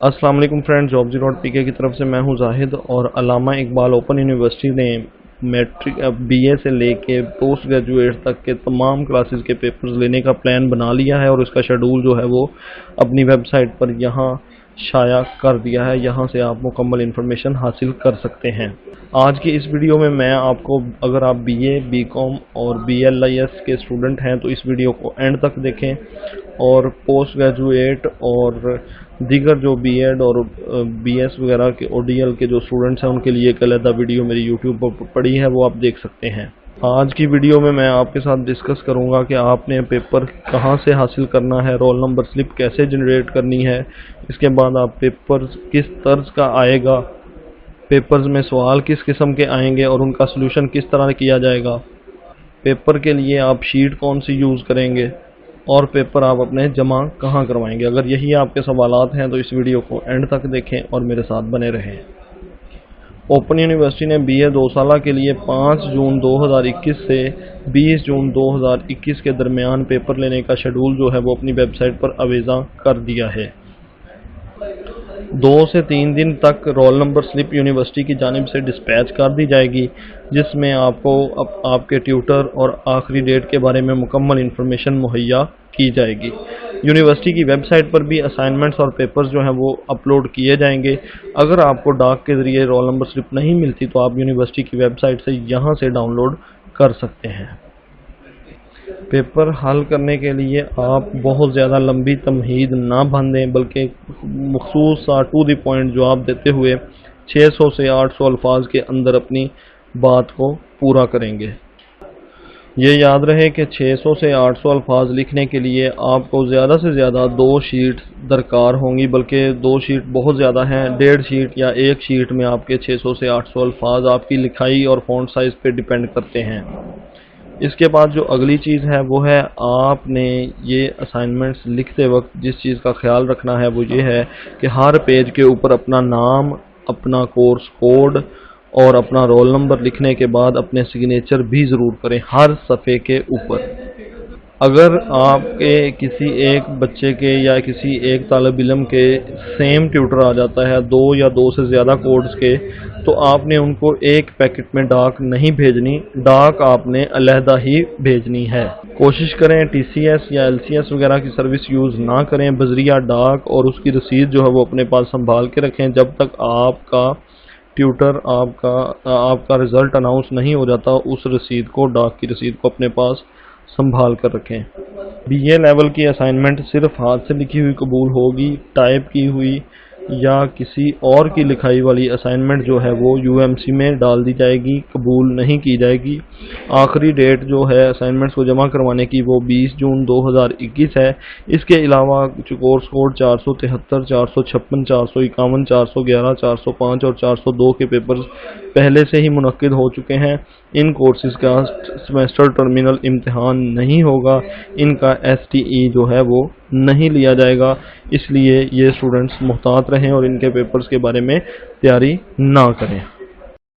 अस्सलाम वालेकुम friends, jobs.pk की तरफ से मैं हूं जाहिद। और अल्लामा इकबाल ओपन यूनिवर्सिटी ने मैट्रिक बीए से लेके पोस्ट ग्रेजुएट तक के तमाम क्लासेस के पेपर्स लेने का प्लान बना लिया है और उसका शेड्यूल जो है वो अपनी वेबसाइट पर यहाँ शाया कर दिया है। यहाँ से आप मुकम्मल इन्फॉर्मेशन हासिल कर सकते हैं। आज की इस वीडियो में मैं आपको, अगर आप बीए, बीकॉम और बीएलआईएस के स्टूडेंट हैं तो इस वीडियो को एंड तक देखें, और पोस्ट ग्रेजुएट और दीगर जो बीएड और बीएस वगैरह के ओडीएल के जो स्टूडेंट्स हैं उनके लिए एक अलग वीडियो मेरी यूट्यूब पर पड़ी है, वो आप देख सकते हैं। आज की वीडियो में मैं आपके साथ डिस्कस करूंगा कि आपने पेपर कहां से हासिल करना है, रोल नंबर स्लिप कैसे जनरेट करनी है, इसके बाद आप पेपर किस तर्ज का आएगा, पेपर्स में सवाल किस किस्म के आएंगे और उनका सलूशन किस तरह किया जाएगा, पेपर के लिए आप शीट कौन सी यूज़ करेंगे और पेपर आप अपने जमा कहाँ करवाएंगे। अगर यही आपके सवालात हैं तो इस वीडियो को एंड तक देखें और मेरे साथ बने रहें। ओपन यूनिवर्सिटी ने बीए 2 साल के लिए 5 जून 2021 से 20 जून 2021 के दरमियान पेपर लेने का शेड्यूल जो है वो अपनी वेबसाइट पर अवेज़ा कर दिया है। 2 से 3 दिन तक रोल नंबर स्लिप यूनिवर्सिटी की जानिब से डिस्पैच कर दी जाएगी, जिसमें आपको आपके ट्यूटर और आखिरी डेट के बारे में मुकम्मल इन्फॉर्मेशन मुहैया की जाएगी। यूनिवर्सिटी की वेबसाइट पर भी असाइनमेंट्स और पेपर्स जो हैं वो अपलोड किए जाएंगे। अगर आपको डाक के ज़रिए रोल नंबर स्लिप नहीं मिलती तो आप यूनिवर्सिटी की वेबसाइट से यहाँ से डाउनलोड कर सकते हैं। पेपर हल करने के लिए आप बहुत ज़्यादा लंबी तमहीद ना बांधें, बल्कि मखसूस सा टू द पॉइंट जवाब देते हुए 600 से 800 अल्फाज के अंदर अपनी बात को पूरा करेंगे। ये याद रहे कि 600 से 800 अल्फाज लिखने के लिए आपको ज़्यादा से ज़्यादा 2 शीट दरकार होंगी, बल्कि 2 शीट बहुत ज़्यादा हैं। 1.5 शीट या 1 शीट में आपके 600 से 800 अल्फाज आपकी लिखाई और फ़ॉन्ट साइज़ पे डिपेंड करते हैं। इसके बाद जो अगली चीज़ है वो है, आपने ये असाइनमेंट्स लिखते वक्त जिस चीज़ का ख्याल रखना है वो ये है कि हर पेज के ऊपर अपना नाम, अपना कोर्स कोड और अपना रोल नंबर लिखने के बाद अपने सिग्नेचर भी ज़रूर करें हर सफ़े के ऊपर। अगर आपके किसी एक बच्चे के या किसी एक तालिब इल्म के सेम ट्यूटर आ जाता है 2 या 2 से ज़्यादा कोड्स के, तो आपने उनको एक पैकेट में डाक नहीं भेजनी, डाक आपने अलहदा ही भेजनी है। कोशिश करें टीसीएस या एलसीएस वगैरह की सर्विस यूज़ ना करें। बजरिया डाक और उसकी रसीद जो है वो अपने पास संभाल के रखें जब तक आपका ट्यूटर आपका रिज़ल्ट अनाउंस नहीं हो जाता। उस रसीद को, डाक की रसीद को अपने पास संभाल कर रखें। बीए लेवल की असाइनमेंट सिर्फ हाथ से लिखी हुई कबूल होगी, टाइप की हुई या किसी और की लिखाई वाली असाइनमेंट जो है वो यूएमसी में डाल दी जाएगी, कबूल नहीं की जाएगी। आखिरी डेट जो है असाइनमेंट्स को जमा करवाने की वो 20 जून 2021 है। इसके अलावा कोर्स कोड 473, 456, 451, 411, 405 और 402 के पेपर्स पहले से ही मुनक्किद हो चुके हैं। इन कोर्सेज का सेमेस्टर टर्मिनल इम्तिहान नहीं होगा, इनका एसटीई जो है वो नहीं लिया जाएगा, इसलिए ये स्टूडेंट्स मुहतात रहें और इनके पेपर्स के बारे में तैयारी ना करें।